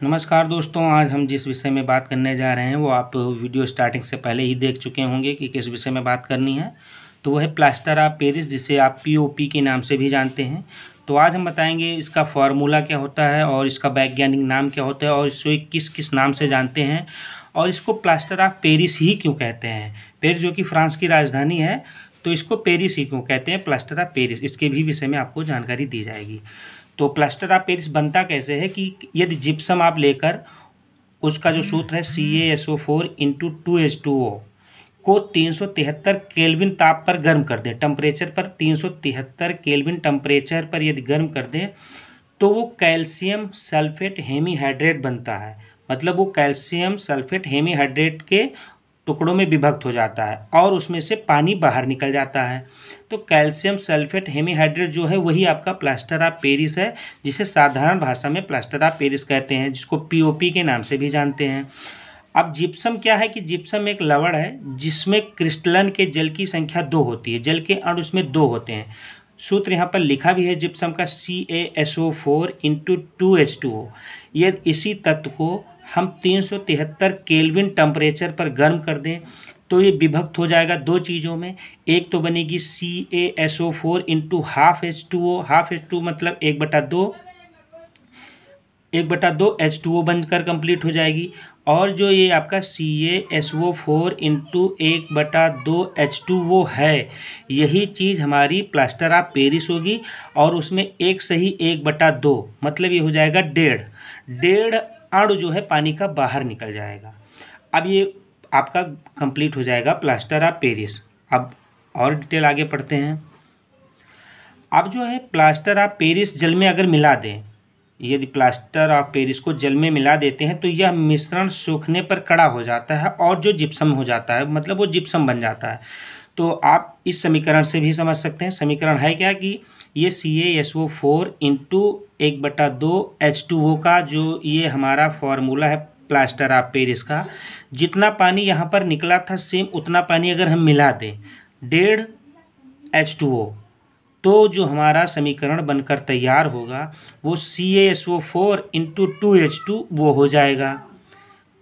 नमस्कार दोस्तों, आज हम जिस विषय में बात करने जा रहे हैं वो आप वीडियो स्टार्टिंग से पहले ही देख चुके होंगे कि किस विषय में बात करनी है। तो वो है प्लास्टर ऑफ पेरिस, जिसे आप पीओपी के नाम से भी जानते हैं। तो आज हम बताएंगे इसका फार्मूला क्या होता है और इसका वैज्ञानिक नाम क्या होता है और इसे किस किस नाम से जानते हैं और इसको प्लास्टर ऑफ पेरिस ही क्यों कहते हैं। पेरिस जो कि फ्रांस की राजधानी है, तो इसको पेरिस ही क्यों कहते हैं, प्लास्टर ऑफ पेरिस, इसके भी विषय में आपको जानकारी दी जाएगी। तो प्लास्टर ऑफ पेरिस बनता कैसे है कि यदि जिप्सम आप लेकर उसका जो सूत्र है CaSO4 × 2H2O को 373 केल्विन ताप पर गर्म कर दें, टेम्परेचर पर 373 केल्विन टेम्परेचर पर यदि गर्म कर दें तो वो कैल्शियम सल्फेट हेमीहाइड्रेट बनता है। मतलब वो कैल्शियम सल्फेट हेमीहाइड्रेट के टुकड़ों में विभक्त हो जाता है और उसमें से पानी बाहर निकल जाता है। तो कैल्शियम सल्फेट हेमीहाइड्रेट जो है वही आपका प्लास्टर ऑफ पेरिस है, जिसे साधारण भाषा में प्लास्टर ऑफ पेरिस कहते हैं, जिसको पीओपी के नाम से भी जानते हैं। अब जिप्सम क्या है कि जिप्सम एक लवण है जिसमें क्रिस्टलन के जल की संख्या 2 होती है, जल के अणु उसमें 2 होते हैं। सूत्र यहाँ पर लिखा भी है जिप्सम का CaSO4 × 2H2O। यदि इसी तत्व को हम 373 केल्विन टेम्परेचर पर गर्म कर दें तो ये विभक्त हो जाएगा दो चीज़ों में। एक तो बनेगी CaSO4 × ½ H2O, ½ H2 मतलब 1/2 H2O बनकर कंप्लीट हो जाएगी। और जो ये आपका CaSO4 × 1/2 H2O है, यही चीज़ हमारी प्लास्टर ऑफ पेरिस होगी और उसमें एक सही 1/2 मतलब ये हो जाएगा 1.5 अणु जो है पानी का बाहर निकल जाएगा। अब ये आपका कंप्लीट हो जाएगा प्लास्टर ऑफ पेरिस। अब और डिटेल आगे पढ़ते हैं। अब जो है प्लास्टर ऑफ पेरिस जल में अगर मिला दें, यदि प्लास्टर ऑफ पेरिस को जल में मिला देते हैं तो यह मिश्रण सूखने पर कड़ा हो जाता है और जो जिप्सम हो जाता है, मतलब वो जिप्सम बन जाता है। तो आप इस समीकरण से भी समझ सकते हैं। समीकरण है क्या कि ये CaSO4 × 1/2 H2O का जो ये हमारा फॉर्मूला है प्लास्टर ऑफ पेरिस का, जितना पानी यहाँ पर निकला था सेम उतना पानी अगर हम मिला दें 1.5 H2O, तो जो हमारा समीकरण बनकर तैयार होगा वो CaSO4 × 2H2 वो हो जाएगा।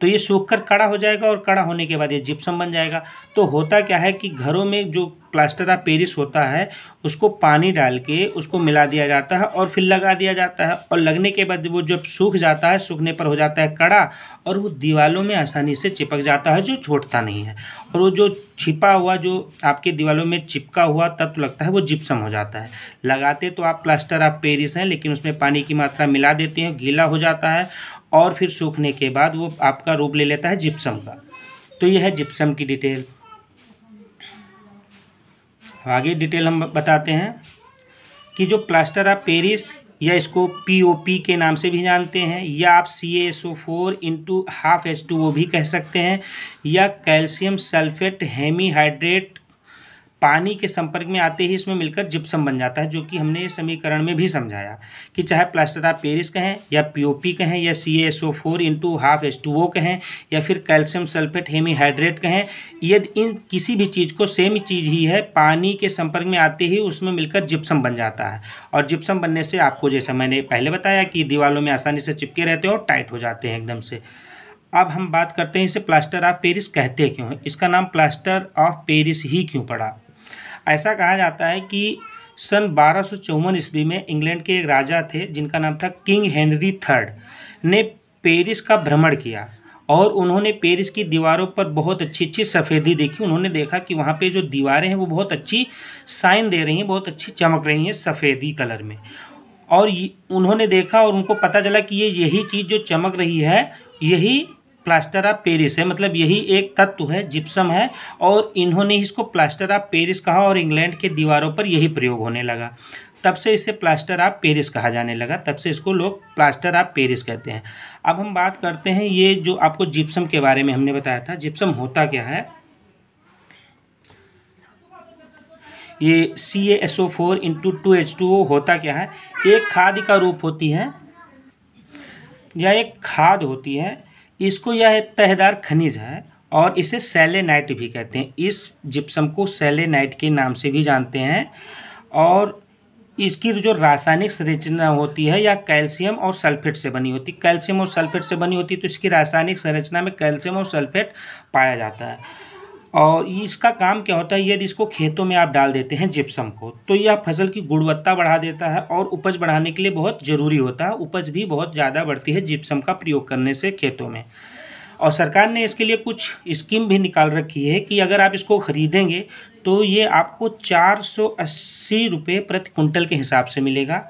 तो ये सूखकर कड़ा हो जाएगा और कड़ा होने के बाद ये जिप्सम बन जाएगा। तो होता क्या है कि घरों में जो प्लास्टर ऑफ पेरिस होता है उसको पानी डाल के उसको मिला दिया जाता है और फिर लगा दिया जाता है, और लगने के बाद वो जब सूख जाता है, सूखने पर हो जाता है कड़ा और वो दीवारों में आसानी से चिपक जाता है, जो छोड़ता नहीं है। और वो जो छिपा हुआ जो आपके दीवारों में चिपका हुआ तत्व लगता है वो जिप्सम हो जाता है। लगाते तो आप प्लास्टर ऑफ पेरिस हैं, लेकिन उसमें पानी की मात्रा मिला देते हैं, गीला हो जाता है और फिर सूखने के बाद वो आपका रूप ले लेता है जिप्सम का। तो यह है जिप्सम की डिटेल। आगे डिटेल हम बताते हैं कि जो प्लास्टर ऑफ पेरिस, या इसको पीओपी के नाम से भी जानते हैं, या आप CaSO4 × ½ H2O भी कह सकते हैं, या कैल्शियम सल्फेट हेमीहाइड्रेट पानी के संपर्क में आते ही इसमें मिलकर जिप्सम बन जाता है, जो कि हमने समीकरण में भी समझाया कि चाहे प्लास्टर ऑफ पेरिस कहें या पीओपी कहें या CaSO4 × ½ H2O कहें या फिर कैल्शियम सल्फेट हेमीहाइड्रेट कहें, यदि इन किसी भी चीज़ को सेम चीज़ ही है, पानी के संपर्क में आते ही उसमें मिलकर जिप्सम बन जाता है। और जिप्सम बनने से आपको, जैसा मैंने पहले बताया, कि दीवारों में आसानी से चिपके रहते हैं और टाइट हो जाते हैं एकदम से। अब हम बात करते हैं इसे प्लास्टर ऑफ पेरिस कहते क्यों हैं, इसका नाम प्लास्टर ऑफ पेरिस ही क्यों पड़ा। ऐसा कहा जाता है कि सन 1254 ईस्वी में इंग्लैंड के एक राजा थे जिनका नाम था किंग हेनरी III, ने पेरिस का भ्रमण किया और उन्होंने पेरिस की दीवारों पर बहुत अच्छी अच्छी सफ़ेदी देखी। उन्होंने देखा कि वहाँ पे जो दीवारें हैं वो बहुत अच्छी साइन दे रही हैं, बहुत अच्छी चमक रही हैं सफ़ेदी कलर में। और उन्होंने देखा और उनको पता चला कि यही चीज़ जो चमक रही है यही प्लास्टर ऑफ पेरिस है, मतलब यही एक तत्व है, जिप्सम है, और इन्होंने इसको प्लास्टर ऑफ पेरिस कहा और इंग्लैंड के दीवारों पर यही प्रयोग होने लगा। तब से इसे प्लास्टर ऑफ पेरिस कहा जाने लगा, तब से इसको लोग प्लास्टर ऑफ पेरिस कहते हैं। अब हम बात करते हैं ये जो आपको जिप्सम के बारे में हमने बताया था, जिप्सम होता क्या है। ये CaSO4 × 2H2O होता क्या है, एक खाद का रूप होती है या एक खाद होती है। इसको यह एक तहदार खनिज है और इसे सेलेनाइट भी कहते हैं। इस जिप्सम को सेलेनाइट के नाम से भी जानते हैं। और इसकी जो रासायनिक संरचना होती है या कैल्शियम और सल्फेट से बनी होती है, कैल्शियम और सल्फेट से बनी होती है, तो इसकी रासायनिक संरचना में कैल्शियम और सल्फेट पाया जाता है। और इसका काम क्या होता है, यदि इसको खेतों में आप डाल देते हैं जिप्सम को, तो यह फसल की गुणवत्ता बढ़ा देता है और उपज बढ़ाने के लिए बहुत ज़रूरी होता है। उपज भी बहुत ज़्यादा बढ़ती है जिप्सम का प्रयोग करने से खेतों में। और सरकार ने इसके लिए कुछ स्कीम भी निकाल रखी है कि अगर आप इसको खरीदेंगे तो ये आपको 480 रुपये प्रति कुंटल के हिसाब से मिलेगा।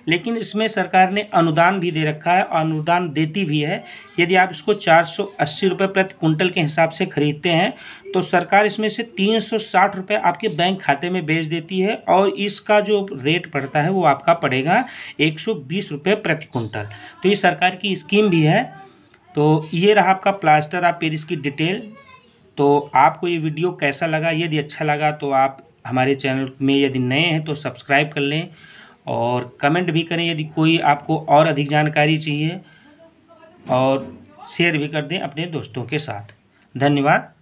लेकिन इसमें सरकार ने अनुदान भी दे रखा है, अनुदान देती भी है। यदि आप इसको 480 रुपये प्रति कुंटल के हिसाब से खरीदते हैं तो सरकार इसमें से 360 रुपये आपके बैंक खाते में भेज देती है, और इसका जो रेट पड़ता है वो आपका पड़ेगा 120 रुपये प्रति कुंटल। तो ये सरकार की स्कीम भी है। तो ये रहा आपका प्लास्टर ऑफ पेरिस की डिटेल। तो आपको ये वीडियो कैसा लगा, यदि अच्छा लगा तो आप हमारे चैनल में यदि नए हैं तो सब्सक्राइब कर लें, और कमेंट भी करें यदि कोई आपको और अधिक जानकारी चाहिए, और शेयर भी कर दें अपने दोस्तों के साथ। धन्यवाद।